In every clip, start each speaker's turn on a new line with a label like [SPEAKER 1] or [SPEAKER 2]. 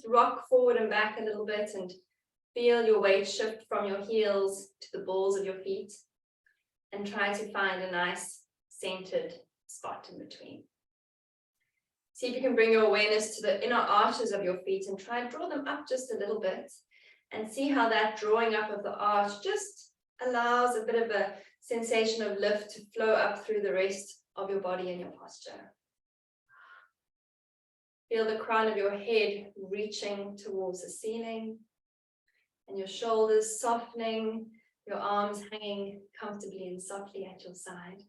[SPEAKER 1] rock forward and back a little bit and feel your weight shift from your heels to the balls of your feet, and try to find a nice centered spot in between. See if you can bring your awareness to the inner arches of your feet and try and draw them up just a little bit, and see how that drawing up of the arch just allows a bit of a sensation of lift to flow up through the rest of your body and your posture. Feel the crown of your head reaching towards the ceiling, and your shoulders softening, your arms hanging comfortably and softly at your side.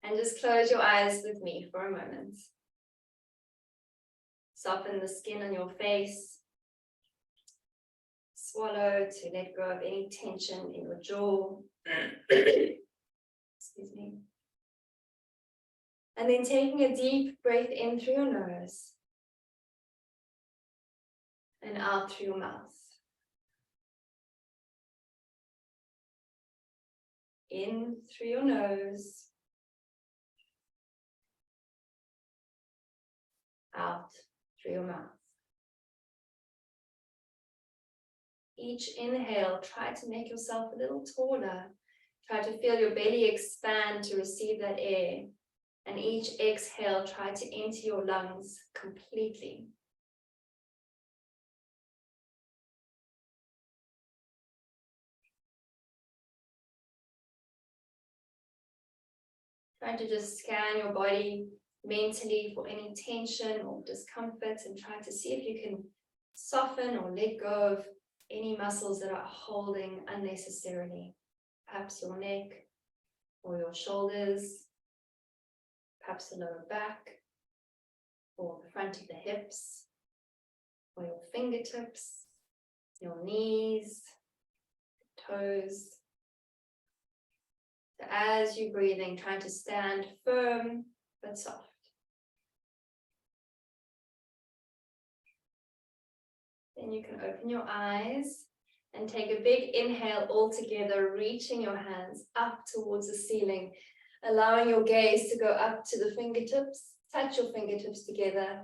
[SPEAKER 1] And just close your eyes with me for a moment. Soften the skin on your face. Swallow to let go of any tension in your jaw. Excuse me. And then taking a deep breath in through your nose and out through your mouth. In through your nose, out through your mouth. Each inhale, try to make yourself a little taller. Try to feel your belly expand to receive that air. And each exhale, try to empty your lungs completely. Try to just scan your body mentally for any tension or discomfort, and try to see if you can soften or let go of any muscles that are holding unnecessarily. Perhaps your neck or your shoulders, perhaps the lower back or the front of the hips, or your fingertips, your knees, toes. So as you're breathing, trying to stand firm but soft. Then you can open your eyes and take a big inhale all together, reaching your hands up towards the ceiling, allowing your gaze to go up to the fingertips, touch your fingertips together,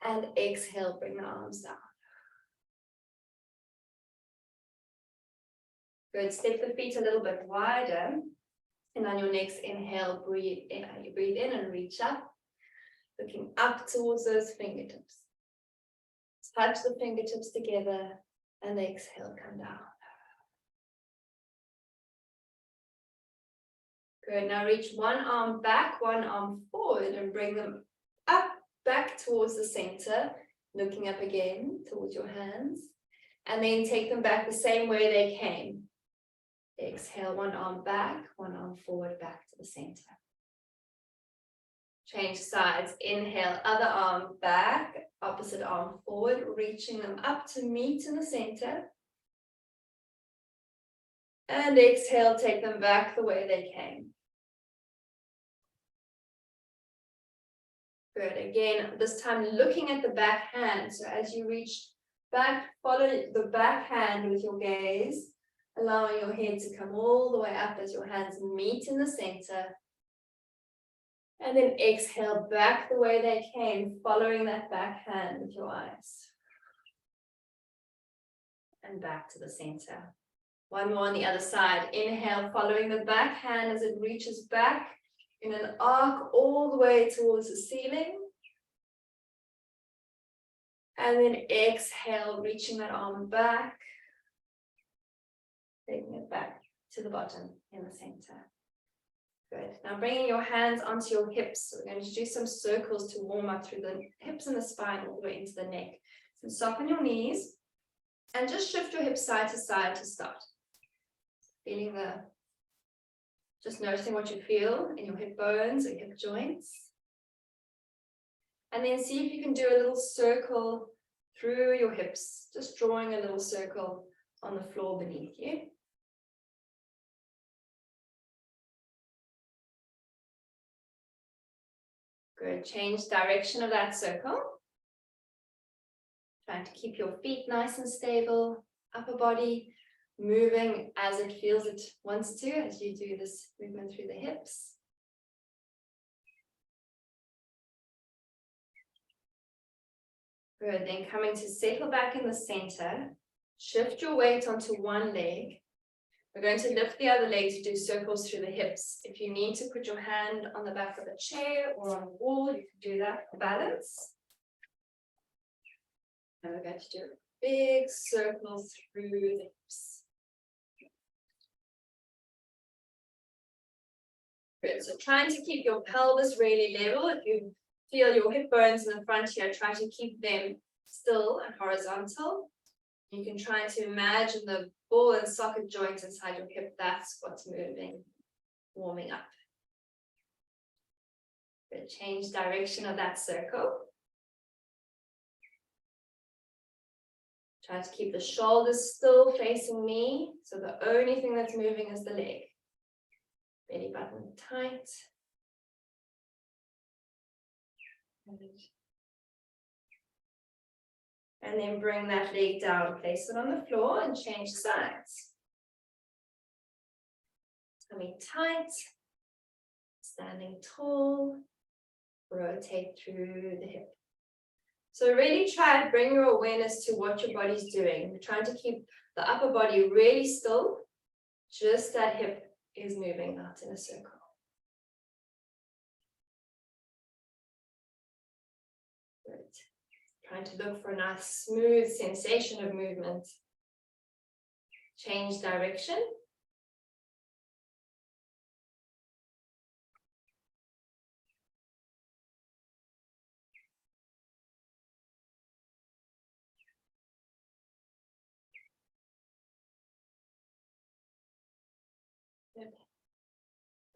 [SPEAKER 1] and exhale, bring the arms down. Good, step the feet a little bit wider. And on your next inhale, breathe in and reach up, looking up towards those fingertips. Touch the fingertips together and exhale, come down. Good, now reach one arm back, one arm forward, and bring them up, back towards the center, looking up again towards your hands. And then take them back the same way they came. Exhale, one arm back, one arm forward, back to the center. Change sides. Inhale, other arm back, opposite arm forward, reaching them up to meet in the center. And exhale, take them back the way they came. Good. Again, this time looking at the back hand. So as you reach back, follow the back hand with your gaze, allowing your head to come all the way up as your hands meet in the center. And then exhale back the way they came, following that back hand with your eyes. And back to the center. One more on the other side. Inhale, following the back hand as it reaches back in an arc all the way towards the ceiling. And then exhale, reaching that arm back. Taking it back to the bottom in the center. Good. Now bringing your hands onto your hips. So we're going to do some circles to warm up through the hips and the spine all the way into the neck. So soften your knees and just shift your hips side to start. Feeling just noticing what you feel in your hip bones or hip joints. And then see if you can do a little circle through your hips, just drawing a little circle on the floor beneath you. Good. Change direction of that circle. Trying to keep your feet nice and stable, upper body moving as it feels it wants to as you do this movement through the hips. Good, then coming to settle back in the center. Shift your weight onto one leg. We're going to lift the other leg to do circles through the hips. If you need to put your hand on the back of a chair or on a wall, you can do that for balance. And we're going to do a big circle through the hips. Good, so trying to keep your pelvis really level. If you feel your hip bones in the front here, try to keep them still and horizontal. You can try to imagine the ball and socket joint inside your hip. That's what's moving, warming up. Good, change direction of that circle. Try to keep the shoulders still facing me. So the only thing that's moving is the leg. Belly button tight. And then bring that leg down, place it on the floor and change sides. Tummy tight, standing tall, rotate through the hip. So really try and bring your awareness to what your body's doing. We're trying to keep the upper body really still, just that hip is moving out in a circle. Good. Trying to look for a nice smooth sensation of movement. Change direction. Good.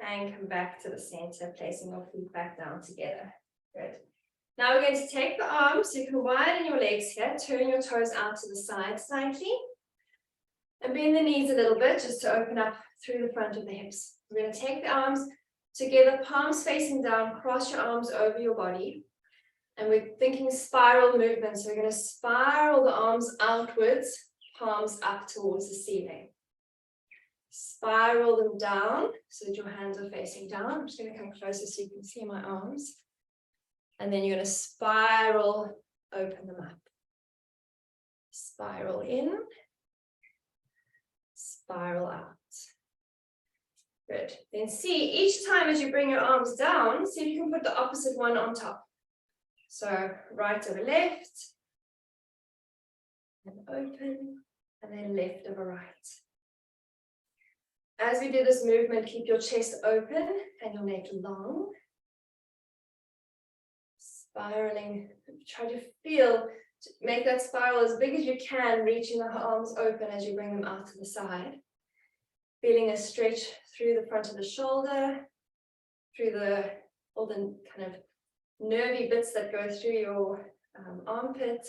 [SPEAKER 1] And come back to the center, placing your feet back down together. Good. Now we're going to take the arms, so you can widen your legs here, turn your toes out to the side slightly, and bend the knees a little bit just to open up through the front of the hips. We're going to take the arms together, palms facing down, cross your arms over your body, and we're thinking spiral movement. So we're going to spiral the arms outwards, palms up towards the ceiling. Spiral them down so that your hands are facing down. I'm just going to come closer so you can see my arms. And then you're going to spiral, open them up. Spiral in, spiral out. Good. Then see, each time as you bring your arms down, see if you can put the opposite one on top. So right over left, and open, and then left over right. As we do this movement, keep your chest open and your neck long. Spiraling, try to feel, make that spiral as big as you can, reaching the arms open as you bring them out to the side. Feeling a stretch through the front of the shoulder, through all the kind of nervy bits that go through your armpit,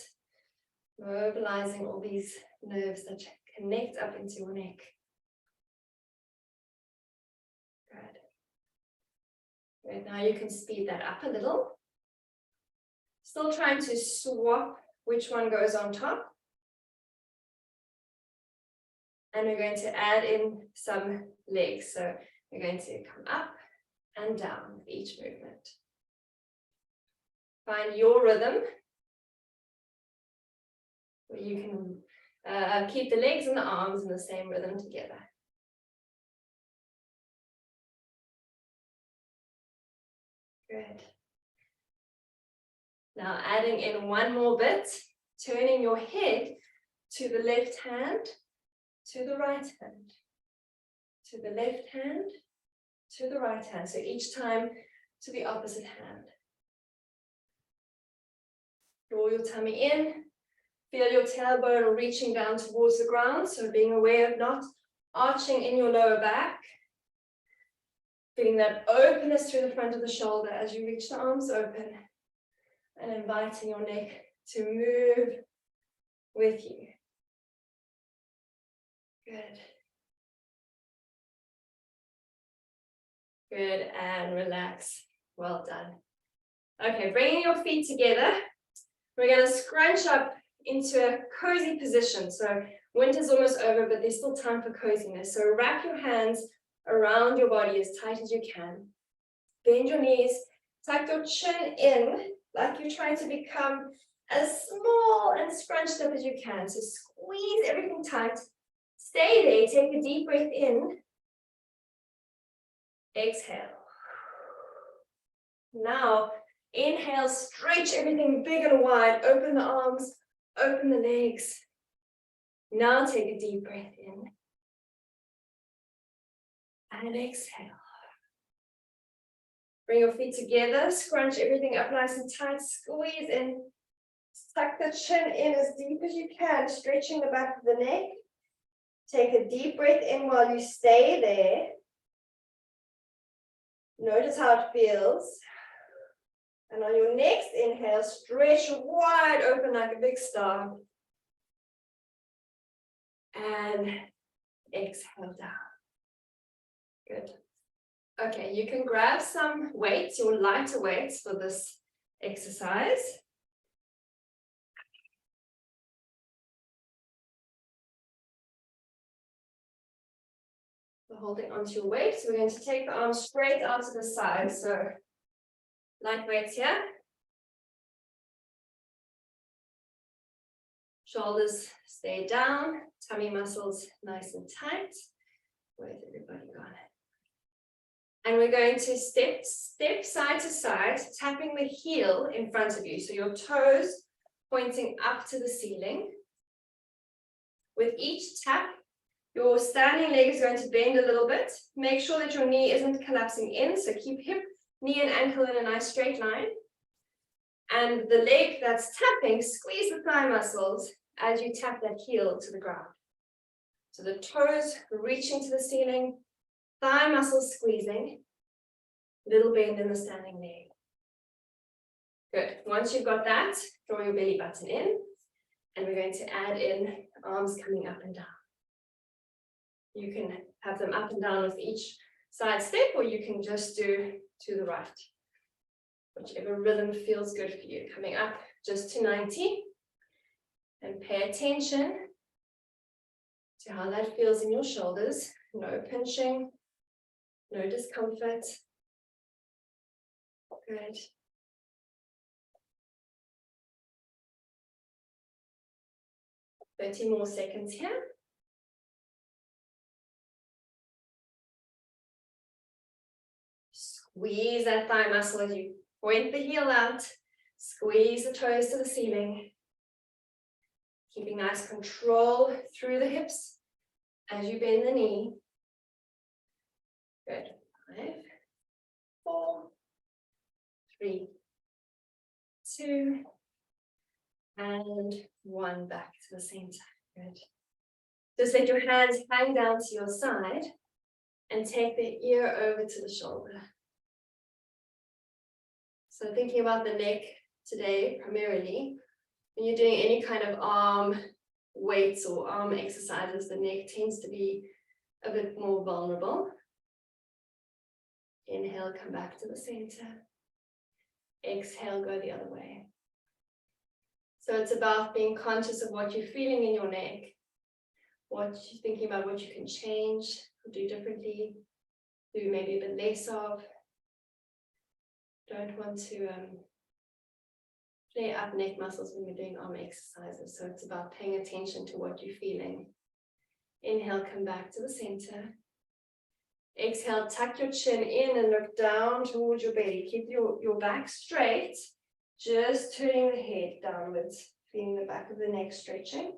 [SPEAKER 1] mobilizing all these nerves that connect up into your neck. Good. Good. Now you can speed that up a little. Still trying to swap which one goes on top. And we're going to add in some legs. So we're going to come up and down with each movement. Find your rhythm, where you can keep the legs and the arms in the same rhythm together. Good. Now adding in one more bit, turning your head to the left hand, to the right hand, to the left hand, to the right hand. So each time to the opposite hand. Draw your tummy in, feel your tailbone reaching down towards the ground, so being aware of not arching in your lower back. Feeling that openness through the front of the shoulder as you reach the arms open, and inviting your neck to move with you. Good. Good, and relax. Well done. Okay, bringing your feet together. We're going to scrunch up into a cozy position. So winter's almost over, but there's still time for coziness. So wrap your hands around your body as tight as you can. Bend your knees, tuck your chin in, like you're trying to become as small and scrunched up as you can. So squeeze everything tight. Stay there. Take a deep breath in. Exhale. Now, inhale, stretch everything big and wide. Open the arms, open the legs. Now take a deep breath in. And exhale. Bring your feet together, scrunch everything up nice and tight, squeeze in. Tuck the chin in as deep as you can, stretching the back of the neck. Take a deep breath in while you stay there. Notice how it feels. And on your next inhale, stretch wide open like a big star. And exhale down. Good. Okay, you can grab some weights, your lighter weights for this exercise. So holding onto your weights, we're going to take the arms straight out to the side. So light weights here. Shoulders stay down, tummy muscles nice and tight. Where's everybody gone? And we're going to step side to side, tapping the heel in front of you. So your toes pointing up to the ceiling. With each tap, your standing leg is going to bend a little bit. Make sure that your knee isn't collapsing in. So keep hip, knee and ankle in a nice straight line. And the leg that's tapping, squeeze the thigh muscles as you tap that heel to the ground. So the toes reaching to the ceiling, thigh muscles squeezing, little bend in the standing leg. Good. Once you've got that, draw your belly button in, and we're going to add in arms coming up and down. You can have them up and down with each side step, or you can just do to the right. Whichever rhythm feels good for you. Coming up just to 90, and pay attention to how that feels in your shoulders. No pinching, no discomfort. Good. Thirty more seconds here. Squeeze that thigh muscle as you point the heel out. Squeeze the toes to the ceiling. Keeping nice control through the hips as you bend the knee. Good. 5, 4, 3, 2, and 1. Back to the center. Good. Just let your hands hang down to your side and take the ear over to the shoulder. So thinking about the neck today primarily, when you're doing any kind of arm weights or arm exercises, the neck tends to be a bit more vulnerable. Inhale, come back to the center. Exhale, go the other way. So it's about being conscious of what you're feeling in your neck, what you're thinking about, what you can change, or do differently, do maybe a bit less of. Don't want to flare up neck muscles when you're doing arm exercises. So it's about paying attention to what you're feeling. Inhale, come back to the center. Exhale, tuck your chin in and look down towards your belly. Keep your back straight, just turning the head downwards, feeling the back of the neck stretching.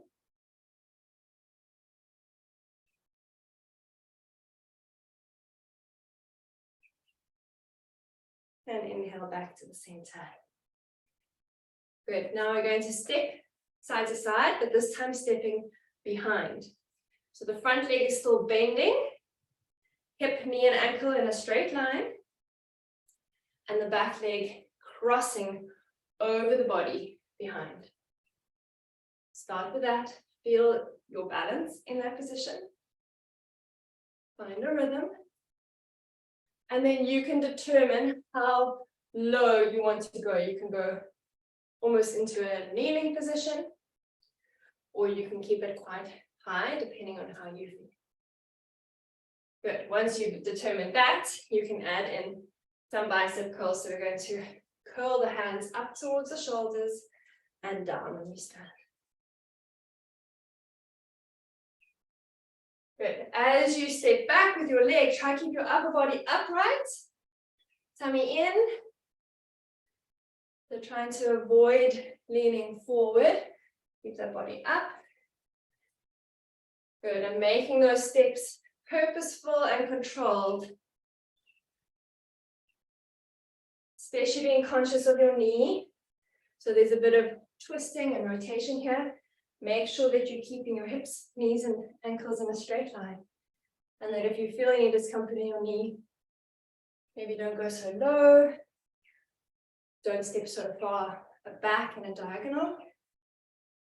[SPEAKER 1] And inhale back to the center. Good. Now we're going to step side to side, but this time stepping behind. So the front leg is still bending, hip, knee, and ankle in a straight line, and the back leg crossing over the body behind. Start with that. Feel your balance in that position. Find a rhythm. And then you can determine how low you want to go. You can go almost into a kneeling position, or you can keep it quite high, depending on how you feel. Good. Once you've determined that, you can add in some bicep curls. So we're going to curl the hands up towards the shoulders, and down when you stand. Good. As you step back with your leg, try to keep your upper body upright. Tummy in. So trying to avoid leaning forward. Keep that body up. Good. And making those steps purposeful and controlled. Especially being conscious of your knee. So there's a bit of twisting and rotation here. Make sure that you're keeping your hips, knees, and ankles in a straight line. And that if you feel any discomfort in your knee, maybe don't go so low. Don't step so far back in a diagonal.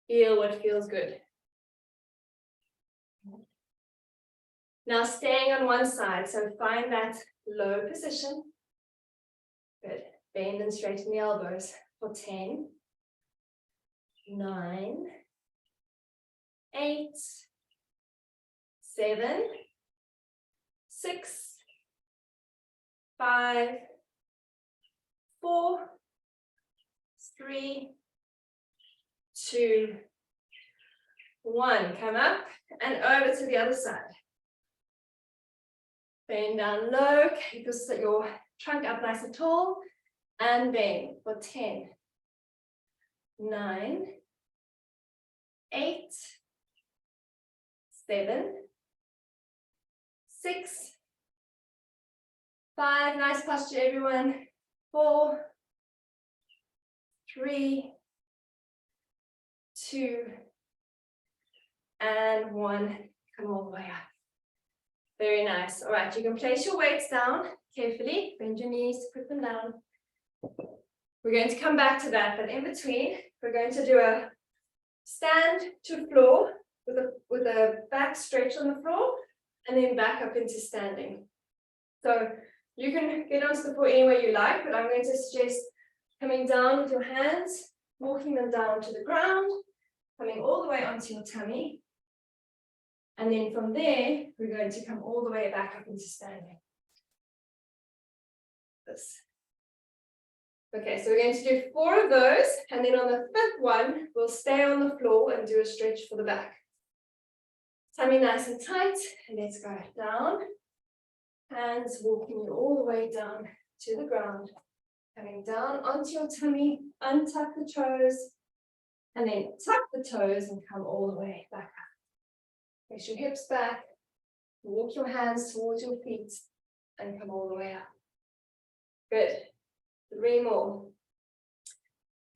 [SPEAKER 1] Feel what feels good. Now staying on one side, so find that low position. Good. Bend and straighten the elbows for 10, 9, 8, 7, 6, 5, 4, 3, 2, 1. Come up and over to the other side. Bend down low, keep your trunk up nice and tall, and bend for 10, 9, 8, 7, 6, 5, nice posture everyone, 4, 3, 2, and 1. Come all the way up. Very nice. All right, you can place your weights down carefully. Bend your knees, put them down. We're going to come back to that, but in between, we're going to do a stand to floor with a back stretch on the floor, and then back up into standing. So you can get onto the floor any way you like, but I'm going to suggest coming down with your hands, walking them down to the ground, coming all the way onto your tummy. And then from there, we're going to come all the way back up into standing. This. Okay, so we're going to do 4 of those, and then on the 5th one, we'll stay on the floor and do a stretch for the back. Tummy nice and tight, and let's go down. Hands walking you all the way down to the ground. Coming down onto your tummy, untuck the toes, and then tuck the toes and come all the way back up. Place your hips back, walk your hands towards your feet, and come all the way up. Good. 3 more.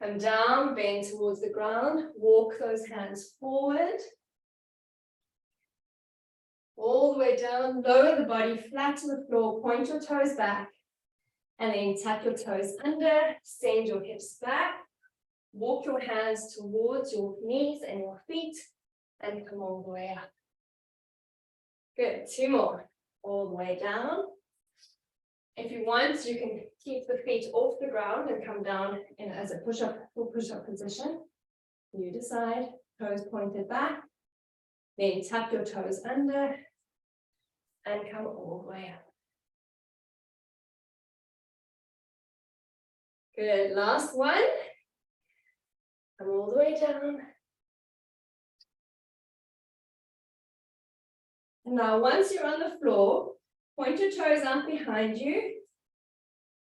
[SPEAKER 1] Come down, bend towards the ground, walk those hands forward. All the way down, lower the body flat to the floor, point your toes back, and then tuck your toes under, send your hips back, walk your hands towards your knees and your feet, and come all the way up. Good, 2 more. All the way down. If you want, you can keep the feet off the ground and come down in as a push-up, full push-up position. You decide, toes pointed back, then tuck your toes under, and come all the way up. Good, last one. Come all the way down. And now once you're on the floor, point your toes out behind you.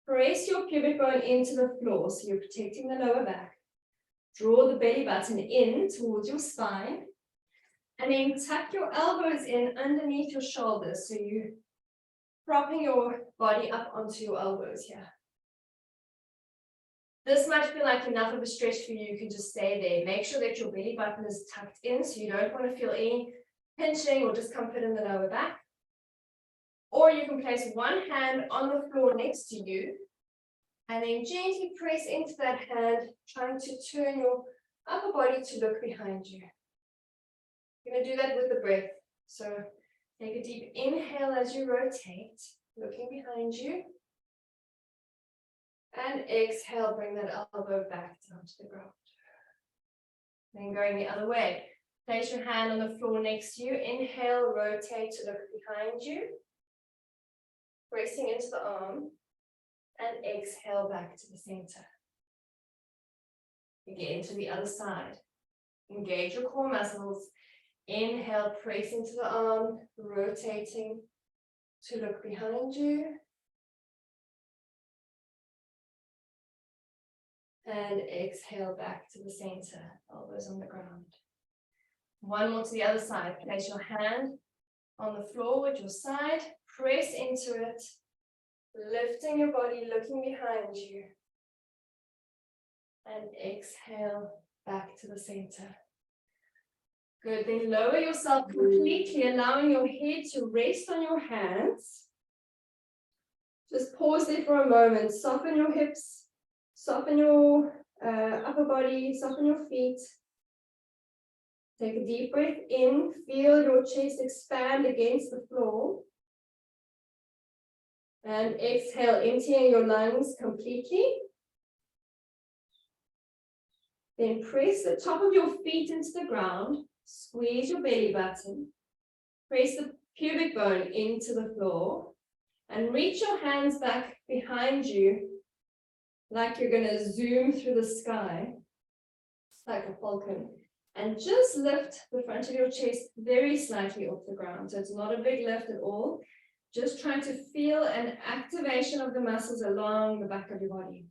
[SPEAKER 1] Press your pubic bone into the floor so you're protecting the lower back. Draw the belly button in towards your spine. And then tuck your elbows in underneath your shoulders so you're propping your body up onto your elbows here. This might feel like enough of a stretch for you. You can just stay there. Make sure that your belly button is tucked in so you don't want to feel any pinching or discomfort in the lower back. Or you can place one hand on the floor next to you and then gently press into that hand, trying to turn your upper body to look behind you. You're going to do that with the breath. So take a deep inhale as you rotate, looking behind you. And exhale, bring that elbow back down to the ground. Then going the other way. Place your hand on the floor next to you. Inhale, rotate to look behind you. Pressing into the arm. And exhale back to the center.
[SPEAKER 2] Again, to the other side. Engage your core muscles. Inhale, press into the arm, rotating to look behind you. And exhale back to the center, elbows on the ground. One more to the other side. Place your hand on the floor at your side, press into it, lifting your body, looking behind you. And exhale back to the center. Good, then lower yourself completely, allowing your head to rest on your hands. Just pause there for a moment, soften your hips, soften your upper body, soften your feet. Take a deep breath in, feel your chest expand against the floor. And exhale, emptying your lungs completely. Then press the top of your feet into the ground, squeeze your belly button, press the pubic bone into the floor, and reach your hands back behind you like you're going to zoom through the sky, like a falcon. And just lift the front of your chest very slightly off the ground. So it's not a big lift at all. Just trying to feel an activation of the muscles along the back of your body.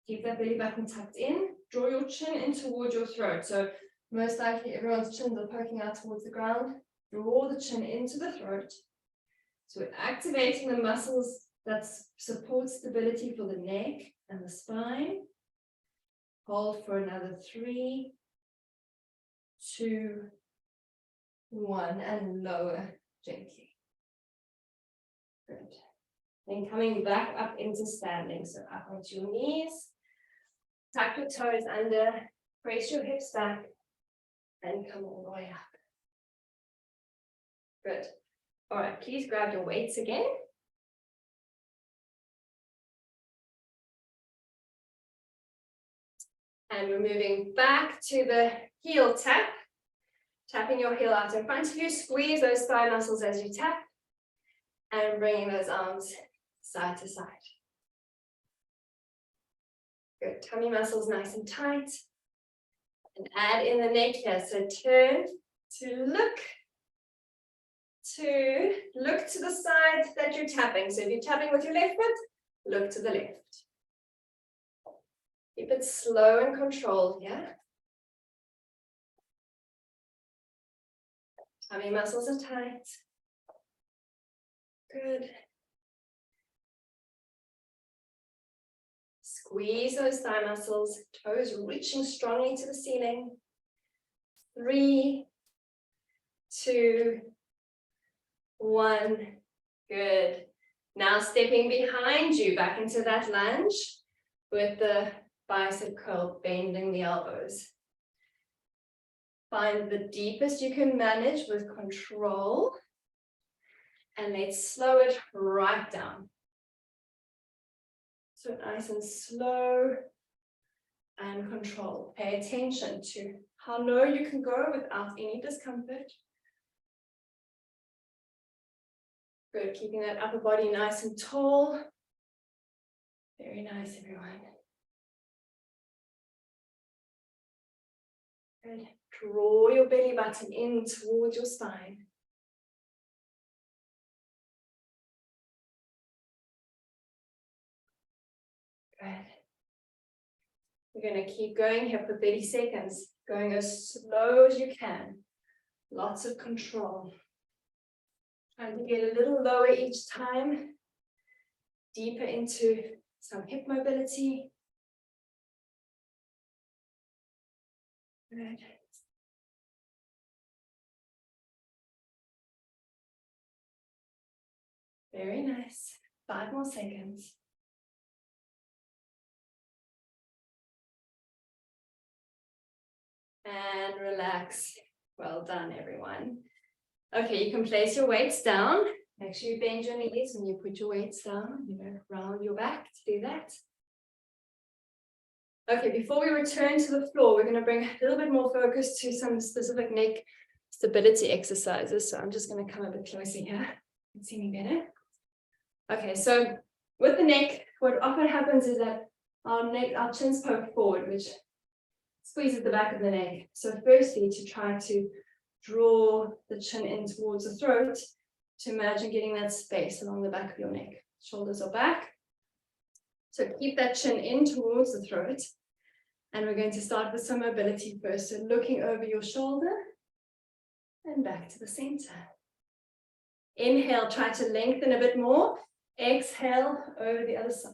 [SPEAKER 2] Keep that belly button tucked in. Draw your chin in towards your throat. So most likely everyone's chins are poking out towards the ground. Draw the chin into the throat. So we're activating the muscles that support stability for the neck and the spine. Hold for another 3, 2, 1, and lower gently. Good. Then coming back up into standing. So up onto your knees. Tuck your toes under. Press your hips back. And come all the way up. Good. All right, please grab your weights again. And we're moving back to the heel tap. Tapping your heel out in front of you. Squeeze those thigh muscles as you tap. And bringing those arms side to side. Good. Tummy muscles nice and tight. And add in the neck here. So turn to look to the side that you're tapping. So if you're tapping with your left foot, look to the left. Keep it slow and controlled, yeah? Tummy muscles are tight. Good. Squeeze those thigh muscles, toes reaching strongly to the ceiling. 3, 2, 1. Good. Now stepping behind you back into that lunge with the bicep curl, bending the elbows. Find the deepest you can manage with control. And let's slow it right down. So nice and slow and controlled. Pay attention to how low you can go without any discomfort. Good, keeping that upper body nice and tall. Very nice, everyone. Good. Draw your belly button in towards your spine. Good. We're going to keep going here for 30 seconds, going as slow as you can. Lots of control. Trying to get a little lower each time, deeper into some hip mobility. Good. Very nice. 5 more seconds. And relax. Well done, everyone. Okay, you can place your weights down. Make sure you bend your knees when you put your weights down. You know, round your back to do that. Okay, before we return to the floor, we're going to bring a little bit more focus to some specific neck stability exercises. So I'm just going to come a bit closer here. You can see me better. Okay, so with the neck, what often happens is that our chins poke forward, which squeezes the back of the neck. So firstly, to try to draw the chin in towards the throat, to imagine getting that space along the back of your neck. Shoulders are back. So keep that chin in towards the throat. And we're going to start with some mobility first. So looking over your shoulder and back to the center. Inhale, try to lengthen a bit more. Exhale over the other side.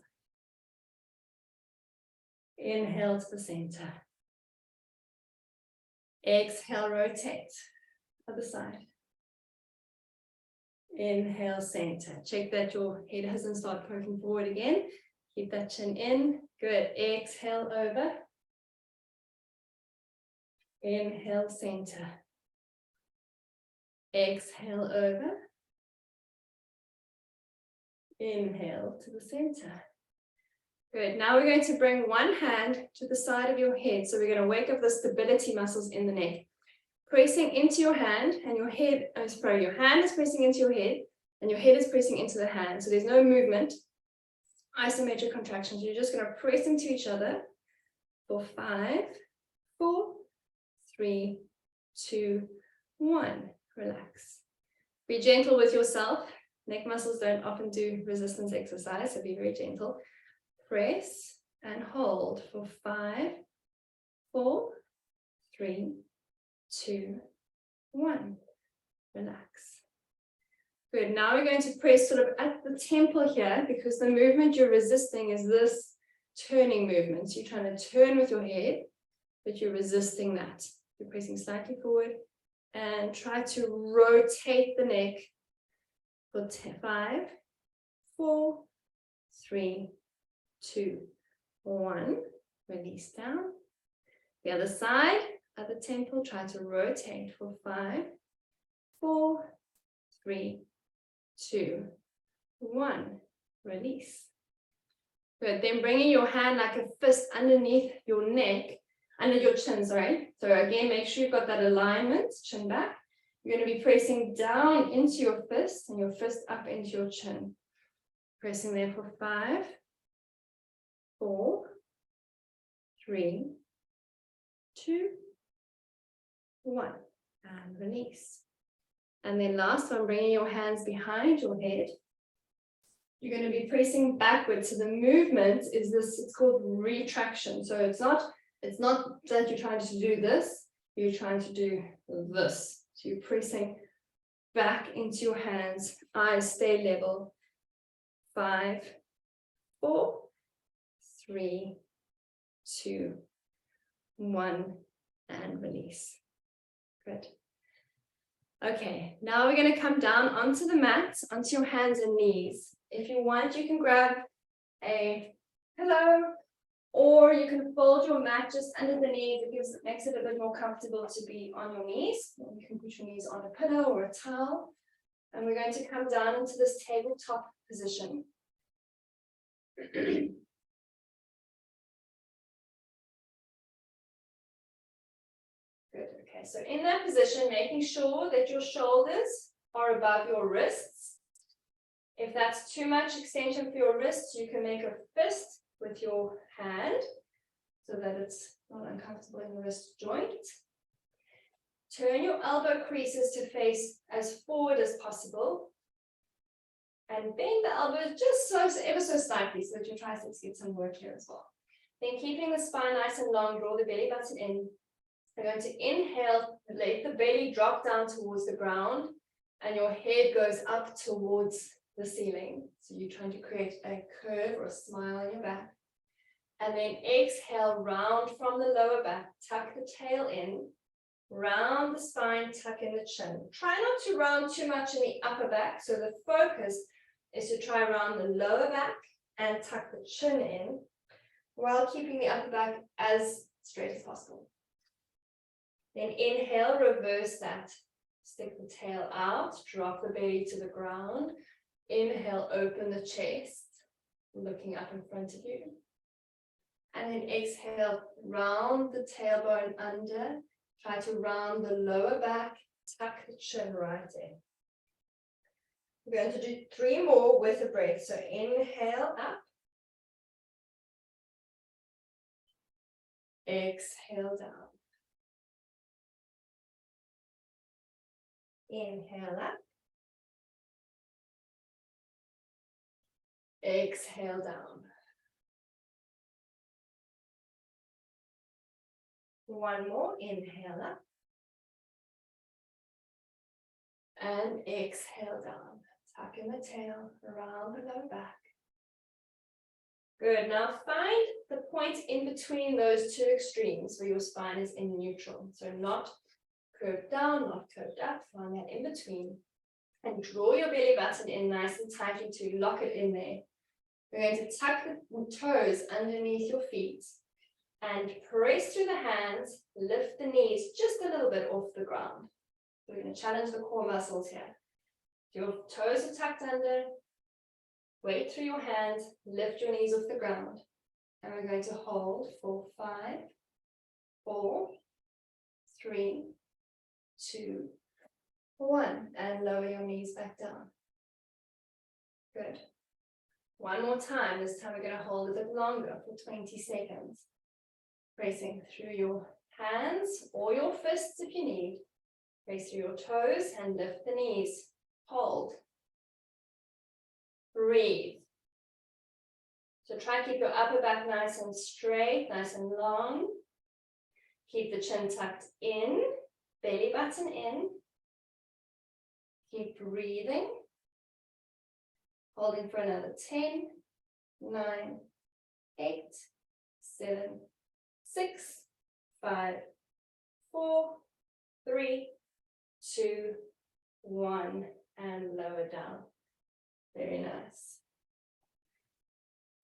[SPEAKER 2] Inhale to the center. Exhale, rotate. Other side. Inhale, center. Check that your head hasn't started poking forward again. Keep that chin in. Good. Exhale over. Inhale, center. Exhale over. Inhale to the center. Good. Now we're going to bring one hand to the side of your head. So we're going to wake up the stability muscles in the neck. Pressing into your hand and your head, your hand is pressing into your head and your head is pressing into the hand. So there's no movement. Isometric contractions. You're just going to press into each other for 5, 4, 3, 2, 1. Relax. Be gentle with yourself. Neck muscles don't often do resistance exercise, so be very gentle. Press and hold for 5, 4, 3, 2, 1. Relax. Good. Now we're going to press sort of at the temple here, because the movement you're resisting is this turning movement. So you're trying to turn with your head, but you're resisting that. You're pressing slightly forward and try to rotate the neck for 5, 4, 3, 2, 1. Release down. The other side, at the temple, try to rotate for 5, 4, 3, 2, 1. Release. Good. Then bringing your hand like a fist underneath your neck, under your chin, sorry. So again, make sure you've got that alignment, chin back. You're going to be pressing down into your fist and your fist up into your chin. Pressing there for 5, 4, 3, 2, 1. And release. And then last one, bringing your hands behind your head. You're going to be pressing backwards. So the movement is this, it's called retraction. So it's not that you're trying to do this, you're trying to do this. So you're pressing back into your hands, eyes stay level. 5, 4, 3, 2, 1, and release. Good. Okay, now we're going to come down onto the mat, onto your hands and knees. If you want, you can grab a pillow, or you can fold your mat just under the knees. It makes it a bit more comfortable to be on your knees. You can put your knees on a pillow or a towel. And we're going to come down into this tabletop position. Good. Okay, so in that position, making sure that your shoulders are above your wrists. If that's too much extension for your wrists, you can make a fist with your hand so that it's not uncomfortable in the wrist joint. Turn your elbow creases to face as forward as possible. And bend the elbows just ever so slightly so that your triceps get some work here as well. Then keeping the spine nice and long, draw the belly button in. We're going to inhale, let the belly drop down towards the ground, and your head goes up towards the ceiling. So you're trying to create a curve or a smile on your back. And then exhale, round from the lower back, tuck the tail in, round the spine, tuck in the chin. Try not to round too much in the upper back. So the focus is to try round the lower back and tuck the chin in while keeping the upper back as straight as possible. Then inhale, reverse that. Stick the tail out, drop the belly to the ground. Inhale, open the chest, looking up in front of you. And then exhale, round the tailbone under. Try to round the lower back, tuck the chin right in. We're going to do 3 more with a breath. So inhale up. exhale down. Inhale up. Exhale down. One more, inhale up. And exhale down. Tuck in the tail, around the lower back. Good, now find the point in between those two extremes where your spine is in neutral. So not curved down, not curved up, find that in between. And draw your belly button in nice and tightly to lock it in there. We're going to tuck the toes underneath your feet and press through the hands, lift the knees just a little bit off the ground. We're going to challenge the core muscles here. Your toes are tucked under, weight through your hands, lift your knees off the ground. And we're going to hold for 5, 4, 3, 2, 1. And lower your knees back down. Good. One more time. This time we're going to hold a bit longer for 20 seconds. Pressing through your hands or your fists if you need. Press through your toes and lift the knees. Hold. Breathe. So try and keep your upper back nice and straight, nice and long. Keep the chin tucked in, belly button in. Keep breathing. Holding for another 10, 9, 8, 7, 6, 5, 4, 3, 2, 1, and lower down. Very nice.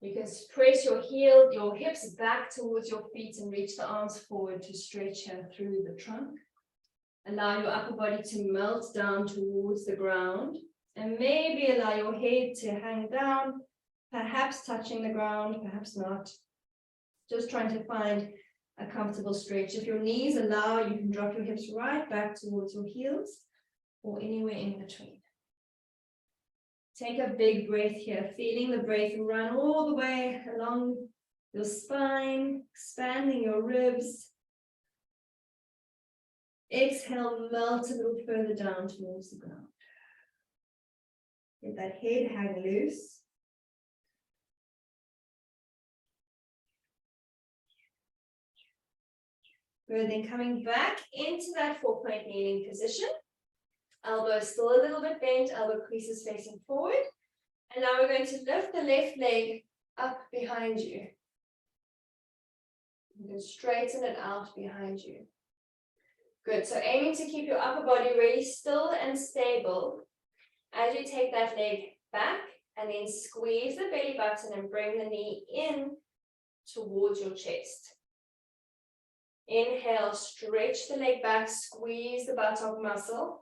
[SPEAKER 2] You can press your hips back towards your feet and reach the arms forward to stretch here through the trunk. Allow your upper body to melt down towards the ground and maybe allow your head to hang down, perhaps touching the ground, perhaps not. Just trying to find a comfortable stretch. If your knees allow, you can drop your hips right back towards your heels or anywhere in between. Take a big breath here, feeling the breath run all the way along your spine, expanding your ribs. Exhale, melt a little further down towards the ground. Let that head hang loose. Good, then coming back into that 4-point kneeling position. Elbow still a little bit bent, elbow creases facing forward. And now we're going to lift the left leg up behind you. You can straighten it out behind you. Good, so aiming to keep your upper body really still and stable as you take that leg back and then squeeze the belly button and bring the knee in towards your chest. Inhale, stretch the leg back, squeeze the buttock muscle.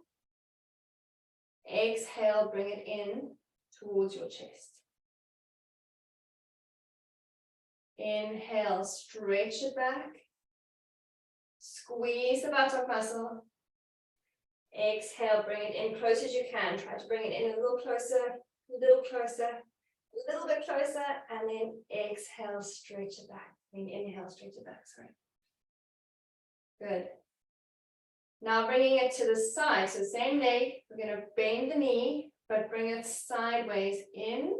[SPEAKER 2] Exhale, bring it in towards your chest. Inhale, stretch it back. Squeeze the buttock muscle. Exhale, bring it in close as you can. Try to bring it in a little closer, a little closer, a little bit closer, and then exhale, stretch it back. Inhale, stretch it back, sorry. Good. Now bringing it to the side, so same leg, we're going to bend the knee, but bring it sideways in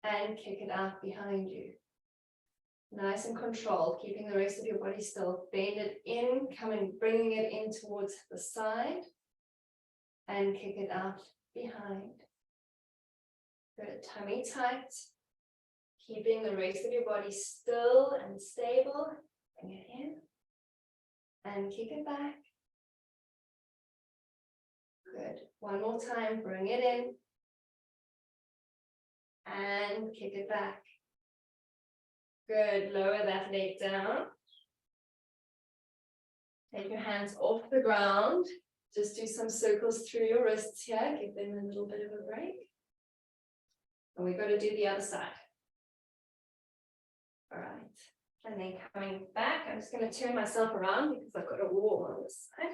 [SPEAKER 2] and kick it out behind you. Nice and controlled, keeping the rest of your body still. Bend it in, bringing it in towards the side and kick it out behind. Good, tummy tight, keeping the rest of your body still and stable. Bring it in. And kick it back. Good. One more time, bring it in. And kick it back. Good. Lower that leg down. Take your hands off the ground. Just do some circles through your wrists here. Give them a little bit of a break. And we've got to do the other side. All right. And then coming back, I'm just going to turn myself around because I've got a wall on this side.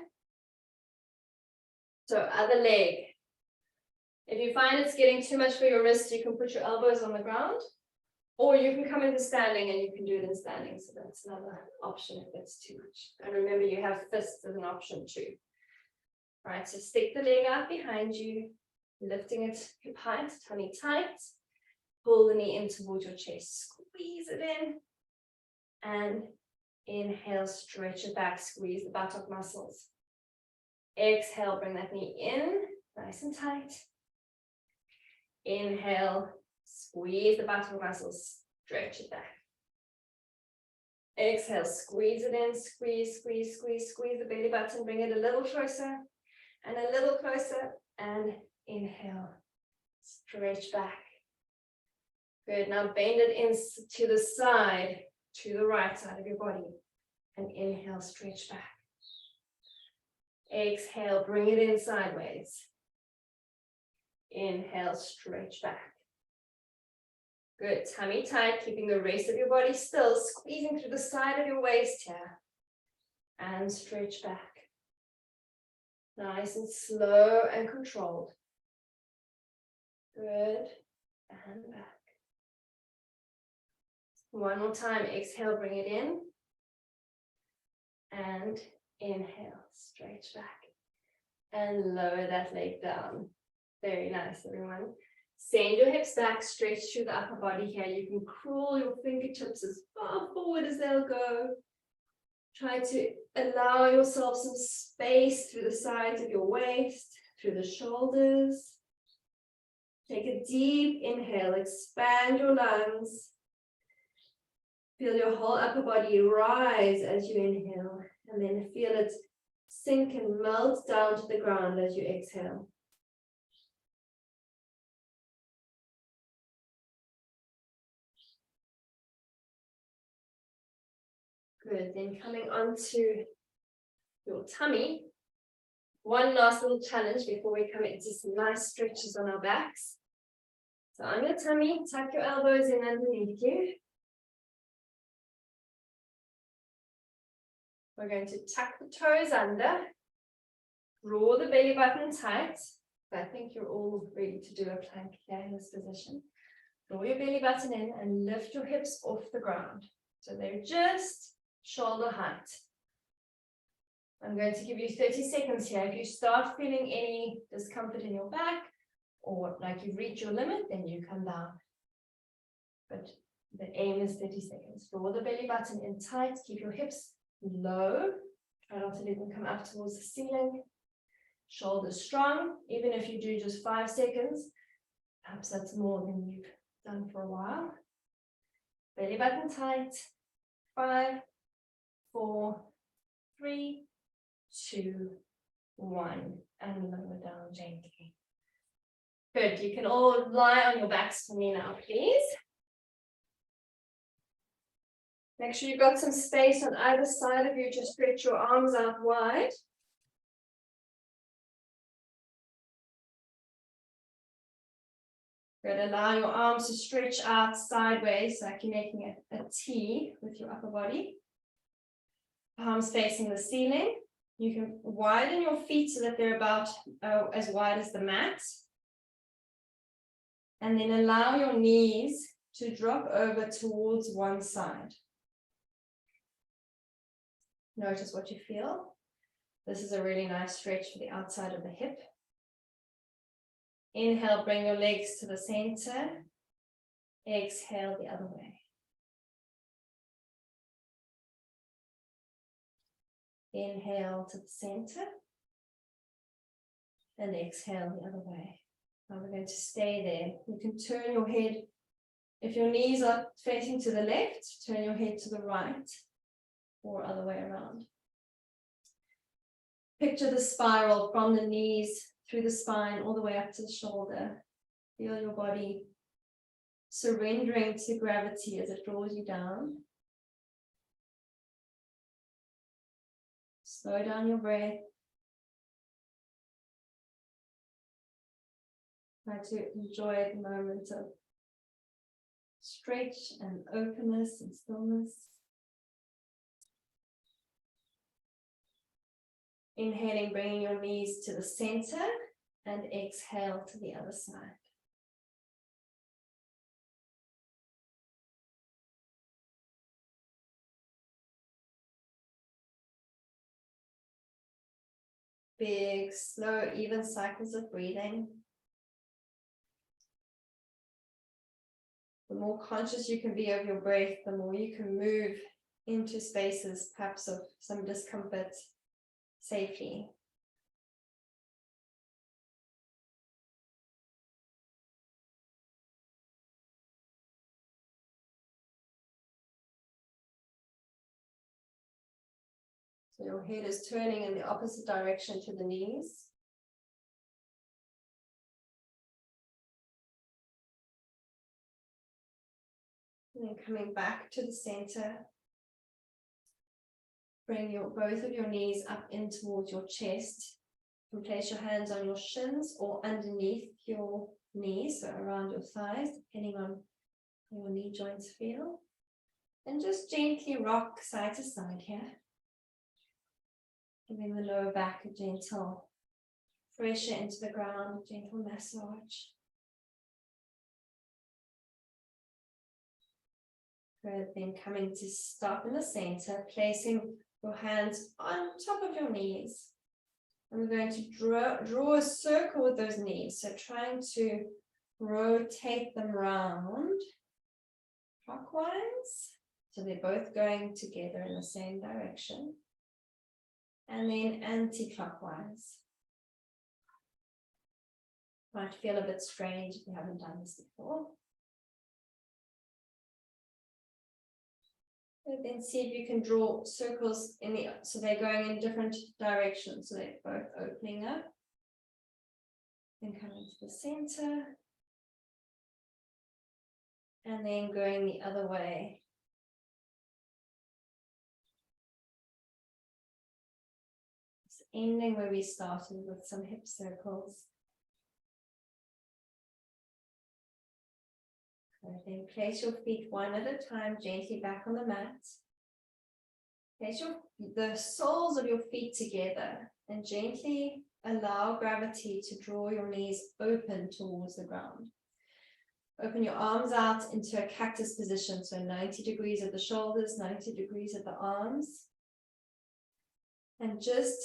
[SPEAKER 2] So other leg. If you find it's getting too much for your wrist, you can put your elbows on the ground Or you can come into standing and you can do it in standing. So that's another option if it's too much. And remember, you have fists as an option too. All right, so stick the leg out behind you, lifting it hip height, tummy tight. Pull the knee in towards your chest. Squeeze it in. And inhale, stretch it back, squeeze the buttock muscles. Exhale, bring that knee in, nice and tight. Inhale, squeeze the buttock muscles, stretch it back. Exhale, squeeze it in, squeeze, squeeze, squeeze, squeeze the belly button, bring it a little closer and a little closer, and inhale, stretch back. Good, now bend it in to the side, to the right side of your body, and inhale, stretch back. Exhale, bring it in sideways. Inhale, stretch back. Good, tummy tight, keeping the rest of your body still, squeezing through the side of your waist here. And stretch back. Nice and slow and controlled. Good, and back. One more time, exhale, bring it in. And inhale, stretch back. And lower that leg down. Very nice, everyone. Send your hips back, stretch through the upper body here. You can crawl your fingertips as far forward as they'll go. Try to allow yourself some space through the sides of your waist, through the shoulders. Take a deep inhale, expand your lungs. Feel your whole upper body rise as you inhale, and then feel it sink and melt down to the ground as you exhale. Good, then coming onto your tummy. One last little challenge before we come into some nice stretches on our backs. So on your tummy, tuck your elbows in underneath you. We're going to tuck the toes under, draw the belly button tight. I think you're all ready to do a plank here in this position. Draw your belly button in and lift your hips off the ground. So they're just shoulder height. I'm going to give you 30 seconds here. If you start feeling any discomfort in your back or like you've reached your limit, then you come down. But the aim is 30 seconds. Draw the belly button in tight. Keep your hips low. Try not to let them come up towards the ceiling. Shoulders strong. Even if you do just 5 seconds, perhaps that's more than you've done for a while. Belly button tight. 5, 4, 3, 2, 1, and lower down gently. Good. You can all lie on your backs for me now, please. Make sure you've got some space on either side of you to stretch your arms out wide. Good. Allow your arms to stretch out sideways, like you're making a T with your upper body. Palms facing the ceiling. You can widen your feet so that they're about as wide as the mat. And then allow your knees to drop over towards one side. Notice what you feel. This is a really nice stretch for the outside of the hip. Inhale, bring your legs to the center. Exhale the other way. Inhale to the center. And exhale the other way. Now we're going to stay there. You can turn your head. If your knees are facing to the left, turn your head to the right. Or other way around. Picture the spiral from the knees through the spine all the way up to the shoulder. Feel your body surrendering to gravity as it draws you down. Slow down your breath. Try to enjoy the moment of stretch and openness and stillness. Inhaling, bringing your knees to the center, and exhale to the other side. big, slow, even cycles of breathing. The more conscious you can be of your breath, the more you can move into spaces, perhaps of some discomfort, safely. So your head is turning in the opposite direction to the knees. And then coming back to the center. Bring both of your knees up in towards your chest. You can place your hands on your shins or underneath your knees, so around your thighs, depending on how your knee joints feel. And just gently rock side to side here. Giving the lower back a gentle pressure into the ground, gentle massage. Good, then coming to stop in the center, placing your hands on top of your knees. And we're going to draw a circle with those knees. So trying to rotate them round clockwise. So they're both going together in the same direction. And then anti-clockwise. Might feel a bit strange if you haven't done this before. And then see if you can draw circles so they're going in different directions. So they're both opening up. Then coming to the center. And then going the other way. It's ending where we started with some hip circles. Then place your feet one at a time gently back on the mat. Place the soles of your feet together and gently allow gravity to draw your knees open towards the ground. Open your arms out into a cactus position, so 90 degrees at the shoulders, 90 degrees at the arms. And just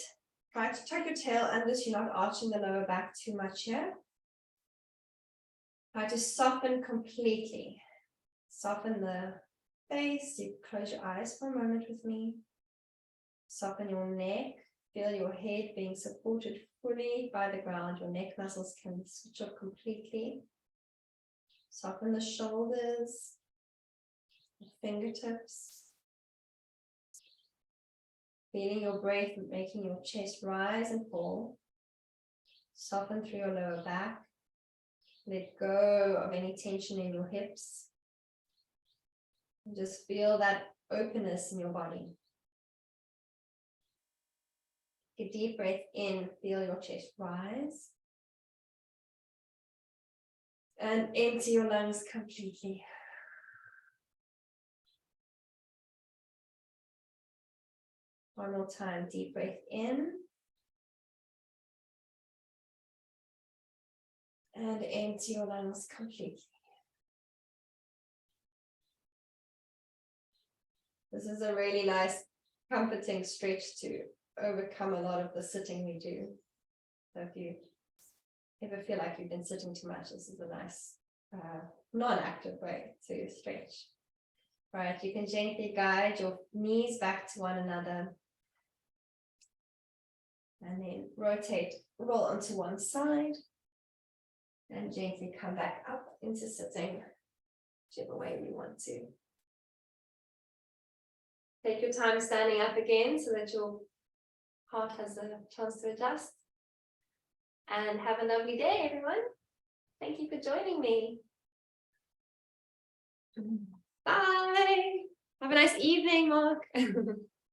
[SPEAKER 2] try to tuck your tail under so you're not arching the lower back too much here. Try to soften completely. Soften the face. You close your eyes for a moment with me. Soften your neck. Feel your head being supported fully by the ground. Your neck muscles can switch off completely. Soften the shoulders, the fingertips. Feeling your breath making your chest rise and fall. Soften through your lower back. Let go of any tension in your hips. And just feel that openness in your body. Take a deep breath in, feel your chest rise. And empty your lungs completely. One more time, deep breath in. And empty your lungs completely. This is a really nice, comforting stretch to overcome a lot of the sitting we do. So if you ever feel like you've been sitting too much, this is a nice, non-active way to stretch. Right, you can gently guide your knees back to one another. And then roll onto one side. And gently come back up into sitting, whichever way you want to. Take your time standing up again so that your heart has a chance to adjust. And have a lovely day, everyone. Thank you for joining me. Bye. Have a nice evening, Mark.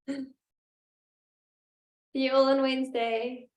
[SPEAKER 2] See you all on Wednesday.